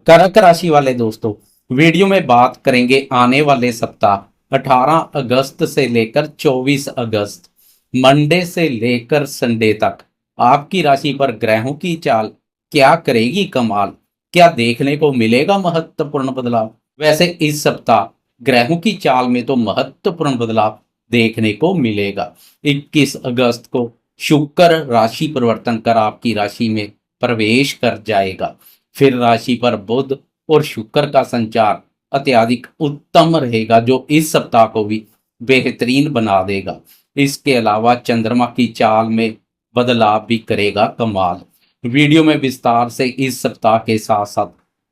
कर्क राशि वाले दोस्तों, वीडियो में बात करेंगे आने वाले सप्ताह 18 अगस्त से लेकर 24 अगस्त मंडे से लेकर संडे तक आपकी राशि पर ग्रहों की चाल क्या करेगी कमाल। क्या देखने को मिलेगा महत्वपूर्ण बदलाव। वैसे इस सप्ताह ग्रहों की चाल में तो महत्वपूर्ण बदलाव देखने को मिलेगा। 21 अगस्त को शुक्र राशि परिवर्तन कर आपकी राशि में प्रवेश कर जाएगा। फिर राशि पर बुध और शुक्र का संचार अत्यधिक उत्तम रहेगा, जो इस सप्ताह को भी बेहतरीन बना देगा। इसके अलावा चंद्रमा की चाल में बदलाव भी करेगा कमाल। वीडियो में विस्तार से इस सप्ताह के साथ साथ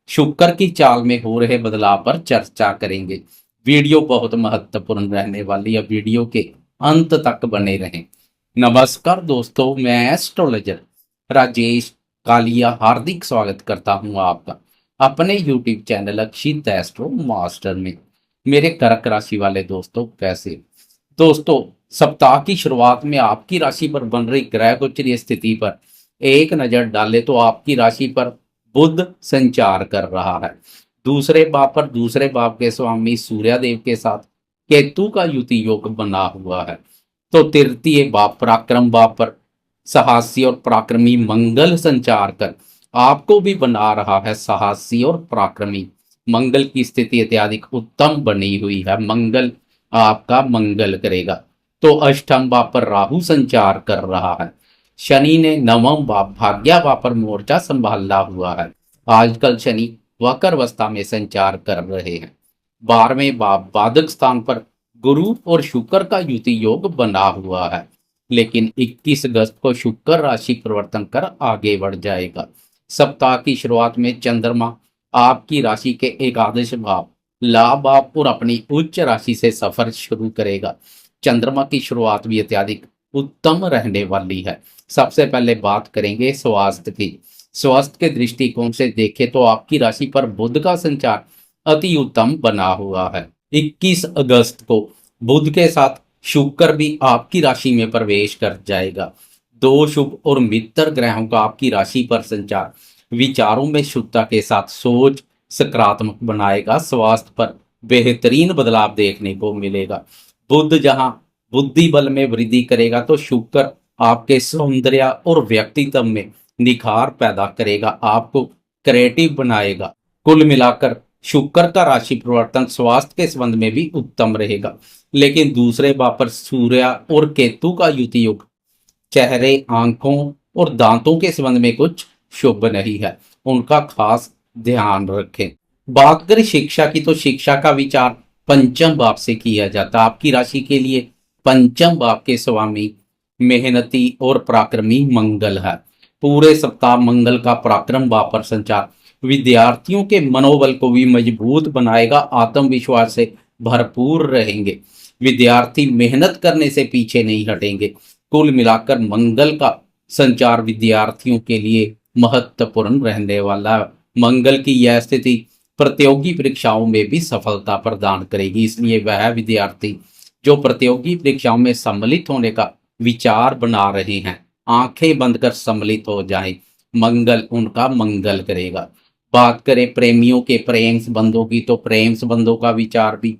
शुक्र की चाल में हो रहे बदलाव पर चर्चा करेंगे। वीडियो बहुत महत्वपूर्ण रहने वाली है, वीडियो के अंत तक बने रहें। नमस्कार दोस्तों, मैं एस्ट्रोलॉजर राजेश कालिया हार्दिक स्वागत करता हूं आपका अपने YouTube चैनल अक्षित एस्ट्रो मास्टर में। मेरे कर्क राशि वाले दोस्तों, कैसे दोस्तों, सप्ताह की शुरुआत में आपकी राशि पर बन रही ग्रह गोचरीय स्थिति पर एक नजर डाले तो आपकी राशि पर बुध संचार कर रहा है। दूसरे भाव के स्वामी सूर्यदेव के साथ केतु का युति योग बना हुआ है। तो तृतीय भाव पराक्रम भाव पर साहसी और पराक्रमी मंगल संचार कर आपको भी बना रहा है साहसी और पराक्रमी। मंगल की स्थिति अत्यधिक उत्तम बनी हुई है, मंगल आपका मंगल करेगा। तो अष्टम भाव पर राहु संचार कर रहा है। शनि ने नवम भाव भाग्य भाव पर मोर्चा संभाला हुआ है। आजकल शनि वक्र अवस्था में संचार कर रहे हैं। 12वें भाव बाधक स्थान पर गुरु और शुक्र का युति योग बना हुआ है, लेकिन 21 अगस्त को शुक्र राशि परिवर्तन कर आगे बढ़ जाएगा। सप्ताह की शुरुआत में चंद्रमा आपकी राशि के एकादश भाव लाभ भाव और अपनी उच्च राशि से सफर शुरू करेगा। चंद्रमा की शुरुआत भी अत्यधिक उत्तम रहने वाली है। सबसे पहले बात करेंगे स्वास्थ्य की। स्वास्थ्य के दृष्टिकोण से देखें तो आपकी राशि पर बुध का संचार अति उत्तम बना हुआ है। 21 अगस्त को बुध के साथ शुक्र भी आपकी राशि में प्रवेश कर जाएगा। दो शुभ और मित्र ग्रहों का आपकी राशि पर संचार विचारों में शुद्धता के साथ सोच सकारात्मक बनाएगा। स्वास्थ्य पर बेहतरीन बदलाव देखने को मिलेगा। बुध जहां बुद्धि बल में वृद्धि करेगा तो शुक्र आपके सौंदर्य और व्यक्तित्व में निखार पैदा करेगा, आपको क्रिएटिव बनाएगा। कुल मिलाकर शुक्र का राशि परिवर्तन स्वास्थ्य के संबंध में भी उत्तम रहेगा। लेकिन दूसरे भाव पर सूर्य और केतु का युति योग चेहरे, आंखों और दांतों के संबंध में कुछ शुभ नहीं है, उनका खास ध्यान रखें। बात करें शिक्षा की तो शिक्षा का विचार पंचम भाव से किया जाता है। आपकी राशि के लिए पंचम भाव के स्वामी मेहनती और पराक्रमी मंगल है। पूरे सप्ताह मंगल का पराक्रम भाव पर संचार विद्यार्थियों के मनोबल को भी मजबूत बनाएगा, आत्मविश्वास से भरपूर रहेंगे। विद्यार्थी मेहनत करने से पीछे नहीं हटेंगे। कुल मिलाकर मंगल का संचार विद्यार्थियों के लिए महत्वपूर्ण रहने वाला है। मंगल की यह स्थिति प्रतियोगी परीक्षाओं में भी सफलता प्रदान करेगी, इसलिए वह विद्यार्थी जो प्रतियोगी परीक्षाओं में सम्मिलित होने का विचार बना रहे हैं, आंखें बंद कर सम्मिलित हो जाएं, मंगल उनका मंगल करेगा। बात करें प्रेमियों के प्रेम संबंधों की तो प्रेम संबंधों का विचार भी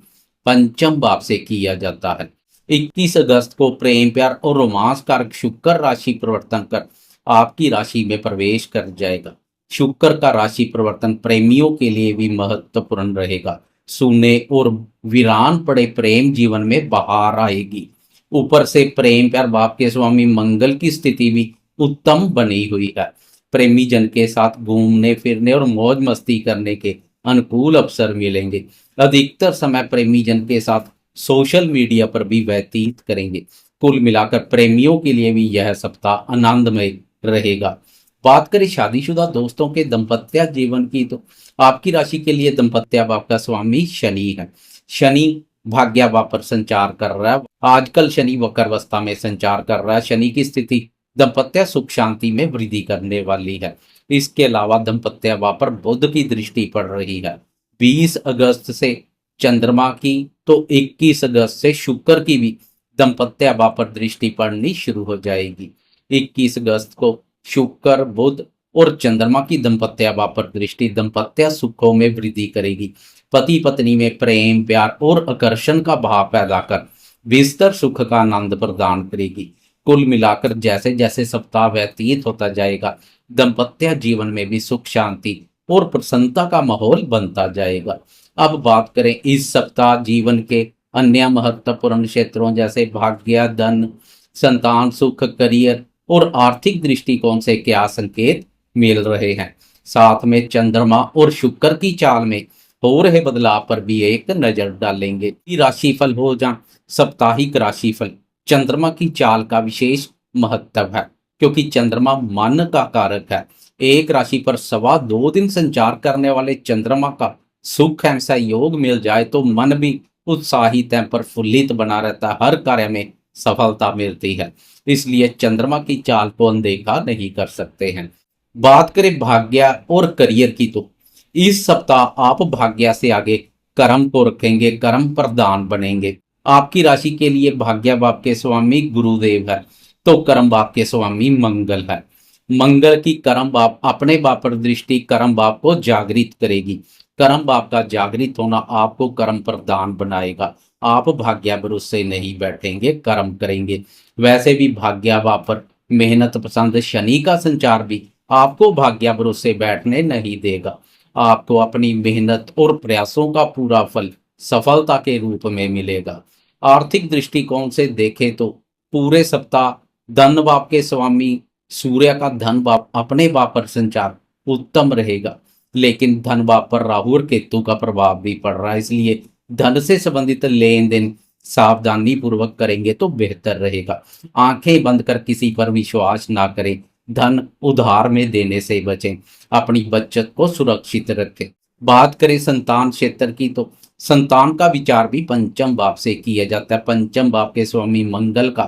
पंचम भाव से किया जाता है। 21 अगस्त को प्रेम प्यार और रोमांस कारक शुक्र राशि परिवर्तन कर आपकी राशि में प्रवेश कर जाएगा। शुक्र का राशि परिवर्तन प्रेमियों के लिए भी महत्वपूर्ण रहेगा। सूने और वीरान पड़े प्रेम जीवन में बहार आएगी। ऊपर से प्रेम प्यार भाव के स्वामी मंगल की स्थिति भी उत्तम बनी हुई है। प्रेमी जन के साथ घूमने फिरने और मौज मस्ती करने के अनुकूल अवसर मिलेंगे। अधिकतर समय प्रेमी जन के साथ सोशल मीडिया पर भी व्यतीत करेंगे। कुल मिलाकर प्रेमियों के लिए भी यह सप्ताह आनंदमय रहेगा। बात करें शादीशुदा दोस्तों के दाम्पत्य जीवन की तो आपकी राशि के लिए दाम्पत्य भाव का स्वामी शनि है। शनि भाग्य भाव पर संचार कर रहा है। आजकल शनि वक्र अवस्था में संचार कर रहा है। शनि की स्थिति दाम्पत्य सुख शांति में वृद्धि करने वाली है। इसके अलावा दाम्पत्य भाव पर बुध की दृष्टि पड़ रही है। 20 अगस्त से चंद्रमा की तो 21 अगस्त से शुक्र की भी दाम्पत्य भाव पर दृष्टि पड़नी शुरू हो जाएगी। 21 अगस्त को शुक्र, बुध और चंद्रमा की दंपत्य वापर दृष्टि दंपत्य सुखों में वृद्धि करेगी। पति पत्नी में प्रेम प्यार और आकर्षण का भाव पैदा कर विस्तर सुख का आनंद प्रदान करेगी। कुल मिलाकर जैसे जैसे सप्ताह व्यतीत होता जाएगा, दाम्पत्य जीवन में भी सुख शांति और प्रसन्नता का माहौल बनता जाएगा। अब बात करें इस सप्ताह जीवन के अन्य महत्वपूर्ण क्षेत्रों जैसे भाग्य, धन, संतान सुख, करियर और आर्थिक दृष्टिकोण से क्या संकेत मिल रहे हैं। साथ में चंद्रमा और शुक्र की चाल में हो रहे बदलाव पर भी एक नजर डालेंगे। राशिफल हो जा साप्ताहिक राशिफल। चंद्रमा की चाल का विशेष महत्व है क्योंकि चंद्रमा मन का कारक है। एक राशि पर 2.25 दिन संचार करने वाले चंद्रमा का सुख ऐसा योग मिल जाए तो मन भी उत्साहित है, प्रफुल्लित बना रहता है, हर कार्य में सफलता मिलती है। इसलिए चंद्रमा की चाल को अनदेखा नहीं कर सकते हैं। बात करें भाग्य और करियर की तो इस सप्ताह आप भाग्य से आगे कर्म को रखेंगे, कर्म प्रधान बनेंगे। आपकी राशि के लिए भाग्य भाव के स्वामी गुरुदेव है तो कर्म भाव के स्वामी मंगल है। मंगल की कर्म भाव अपने भाव पर दृष्टि कर्म भाव को जागृत करेगी। कर्म भाव का जागृत होना आपको कर्म प्रदान बनाएगा। आप भाग्य भरोसे नहीं बैठेंगे, कर्म करेंगे। वैसे भी भाग्य भाव पर मेहनत पसंद शनि का संचार भी आपको भाग्य भरोसे बैठने नहीं देगा। आपको अपनी मेहनत और प्रयासों का पूरा फल सफलता के रूप में मिलेगा। आर्थिक दृष्टिकोण से देखें तो पूरे सप्ताह धन भाव के स्वामी सूर्य का धन भाव अपने भाव पर संचार उत्तम रहेगा, लेकिन धन भाव पर राहु और केतु का प्रभाव भी पड़ रहा है। इसलिए धन से संबंधित लेन देन सावधानी पूर्वक करेंगे तो बेहतर रहेगा। आंखें बंद कर किसी पर विश्वास ना करें। धन उधार में देने से बचें। अपनी बचत को सुरक्षित रखें। बात करें संतान क्षेत्र की तो संतान का विचार भी पंचम भाव से किया जाता है। पंचम भाव के स्वामी मंगल का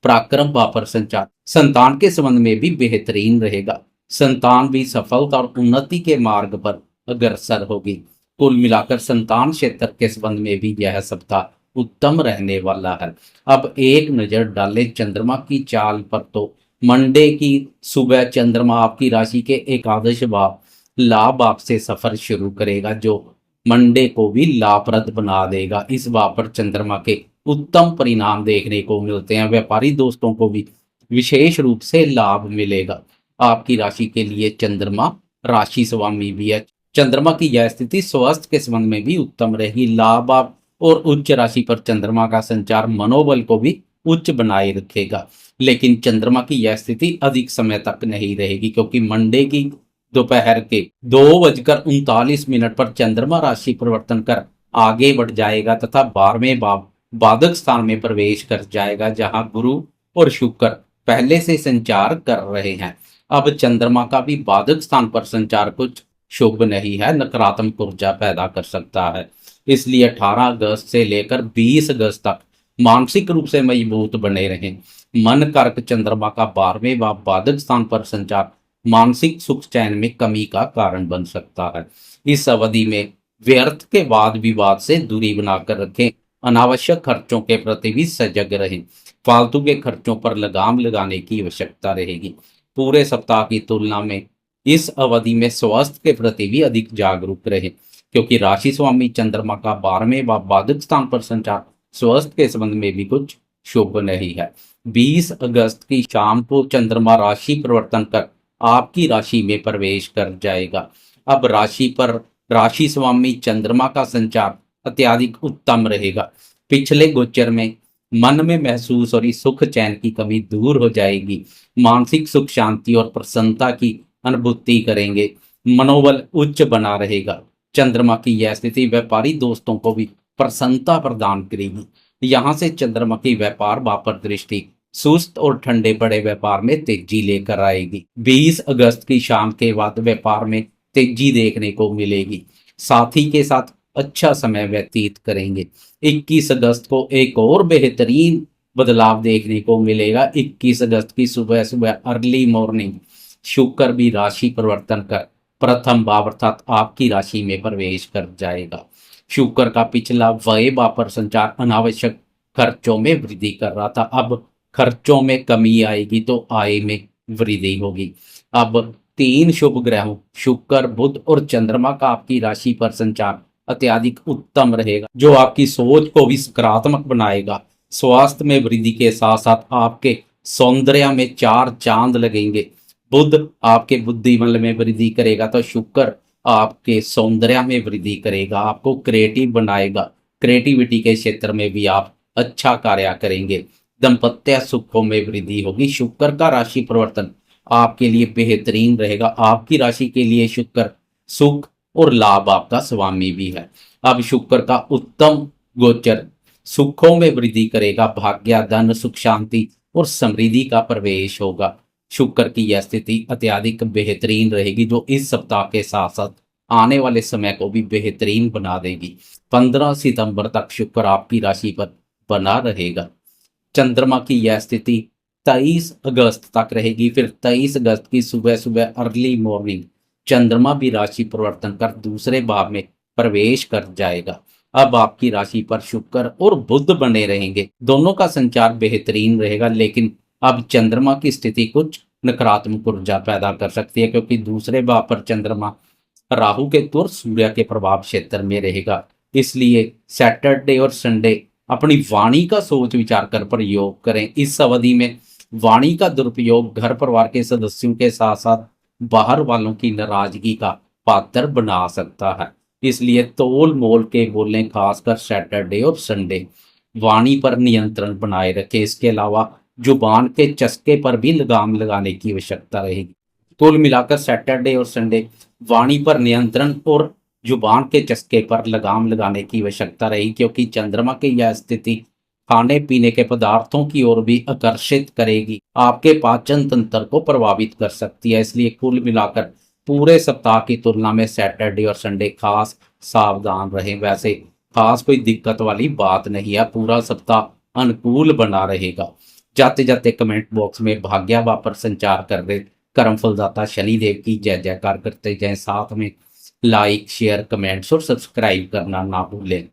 पराक्रम भाव पर संचार संतान के संबंध में भी बेहतरीन रहेगा। संतान भी सफलता और उन्नति के मार्ग पर अग्रसर होगी। कुल मिलाकर संतान क्षेत्र के संबंध में भी यह सप्ताह उत्तम रहने वाला है। अब एक नजर डालें चंद्रमा की चाल पर तो मंडे की सुबह चंद्रमा आपकी राशि के एकादश भाव लाभ भाव से सफर शुरू करेगा जो मंडे को भी लाभप्रद बना देगा। इस भाव पर चंद्रमा के उत्तम परिणाम देखने को मिलते हैं। व्यापारी दोस्तों को भी विशेष रूप से लाभ मिलेगा। आपकी राशि के लिए चंद्रमा राशि स्वामी भी है। चंद्रमा की यह स्थिति स्वास्थ्य के संबंध में भी उत्तम रहेगी। लाभ और उच्च राशि पर चंद्रमा का संचार मनोबल को भी उच्च बनाए रखेगा, लेकिन चंद्रमा की यह स्थिति अधिक समय तक नहीं रहेगी क्योंकि मंडे की दोपहर के 2:39 पर चंद्रमा राशि परिवर्तन कर आगे बढ़ जाएगा तथा 12वें भाव बाधक स्थान में प्रवेश कर जाएगा जहां गुरु और शुक्र पहले से संचार कर रहे हैं। अब चंद्रमा का भी बाधक स्थान पर संचार कुछ शुभ नहीं है, नकारात्मक ऊर्जा पैदा कर सकता है। इसलिए 18 अगस्त से लेकर 20 अगस्त तक मानसिक रूप से मजबूत बने रहें। मन कारक चंद्रमा का 12वें भाव बाधक स्थान पर संचार मानसिक सुख चैन में कमी का कारण बन सकता है। इस अवधि में व्यर्थ के वाद विवाद से दूरी बनाकर रखें। अनावश्यक खर्चों के प्रति भी सजग रहें। फालतू के खर्चों पर लगाम लगाने की आवश्यकता रहेगी। पूरे सप्ताह की तुलना में इस अवधि में स्वास्थ्य के प्रति भी अधिक जागरूक रहें क्योंकि राशि स्वामी चंद्रमा का 12वें भाव बाधक स्थान पर संचार स्वास्थ्य के संबंध में भी कुछ शुभ नहीं है। 20 अगस्त की शाम को चंद्रमा राशि परिवर्तन कर आपकी राशि में प्रवेश कर जाएगा। अब राशि पर राशि स्वामी चंद्रमा का संचार अत्यधिक उत्तम रहेगा। पिछले गोचर में मन में महसूस और सुख चैन की कमी दूर हो जाएगी। मानसिक सुख शांति और प्रसन्नता की अनुभूति करेंगे। मनोबल उच्च बना रहेगा। चंद्रमा की यह स्थिति व्यापारी दोस्तों को भी प्रसन्नता प्रदान करेगी। यहाँ से चंद्रमा की व्यापार वापर दृष्टि सुस्त और ठंडे पड़े व्यापार में तेजी लेकर आएगी। 20 अगस्त की शाम के बाद व्यापार में तेजी देखने को मिलेगी। साथी के साथ अच्छा समय व्यतीत करेंगे। 21 अगस्त को एक और बेहतरीन बदलाव देखने को मिलेगा। 21 अगस्त की सुबह सुबह अर्ली मॉर्निंग शुक्र भी राशि परिवर्तन कर प्रथम भाव अर्थात आपकी राशि में प्रवेश कर जाएगा। शुक्र का पिछला व्यय भाव पर संचार अनावश्यक खर्चों में वृद्धि कर रहा था। अब खर्चों में कमी आएगी तो आय में वृद्धि होगी। अब तीन शुभ ग्रहों शुक्र, बुध और चंद्रमा का आपकी राशि पर संचार अत्यधिक उत्तम रहेगा, जो आपकी सोच को भी सकारात्मक बनाएगा। स्वास्थ्य में वृद्धि के साथ साथ आपके सौंदर्य में चार चांद लगेंगे। बुध आपके बुद्धिबल में वृद्धि करेगा तो शुक्र आपके सौंदर्य में वृद्धि करेगा, आपको क्रिएटिव बनाएगा। क्रिएटिविटी के क्षेत्र में भी आप अच्छा कार्य करेंगे। दाम्पत्य सुखों में वृद्धि होगी। शुक्र का राशि परिवर्तन आपके लिए बेहतरीन रहेगा। आपकी राशि के लिए शुक्र सुख और लाभ आपका स्वामी भी है। अब शुक्र का उत्तम गोचर सुखों में वृद्धि करेगा। भाग्य, धन, सुख, शांति और समृद्धि का प्रवेश होगा। शुक्र की यह स्थिति अत्यधिक बेहतरीन रहेगी, जो इस सप्ताह के साथ साथ आने वाले समय को भी बेहतरीन बना देगी। 15 सितंबर तक शुक्र आपकी राशि पर बना रहेगा। चंद्रमा की यह स्थिति 23 अगस्त तक रहेगी। फिर 23 अगस्त की सुबह सुबह अर्ली मॉर्निंग चंद्रमा भी राशि परिवर्तन कर दूसरे भाव में प्रवेश कर जाएगा। अब आपकी राशि पर शुक्र और बुध बने रहेंगे। दोनों का संचार बेहतरीन रहेगा, लेकिन अब चंद्रमा की स्थिति कुछ नकारात्मक ऊर्जा पैदा कर सकती है, क्योंकि दूसरे भाव पर चंद्रमा राहु के और सूर्य के प्रभाव क्षेत्र में रहेगा। इसलिए सैटरडे और संडे अपनी वाणी का सोच विचार कर प्रयोग करें। इस अवधि में वाणी का दुरुपयोग घर परिवार के सदस्यों के साथ साथ बाहर वालों की नाराजगी का पात्र बना सकता है। इसलिए तोल मोल के बोलें, खासकर सैटरडे और संडे। वाणी पर नियंत्रण बनाए रखें। इसके अलावा जुबान के चस्के पर भी लगाम लगाने की आवश्यकता रहेगी। कुल मिलाकर सैटरडे और संडे वाणी पर नियंत्रण और जुबान के चस्के पर लगाम लगाने की आवश्यकता रही, क्योंकि चंद्रमा की यह स्थिति खाने पीने के पदार्थों की ओर भी आकर्षित करेगी, आपके पाचन तंत्र को प्रभावित कर सकती है। इसलिए कुल मिलाकर पूरे सप्ताह की तुलना में सैटरडे और संडे खास सावधान रहें। वैसे खास कोई दिक्कत वाली बात नहीं है, पूरा सप्ताह अनुकूल बना रहेगा। जाते जाते कमेंट बॉक्स में भाग्य पर संचार कर रहे कर्म फलदाता शनिदेव की जय जयकार करते जाएं। साथ में लाइक, शेयर, कमेंट्स और सब्सक्राइब करना ना भूलें।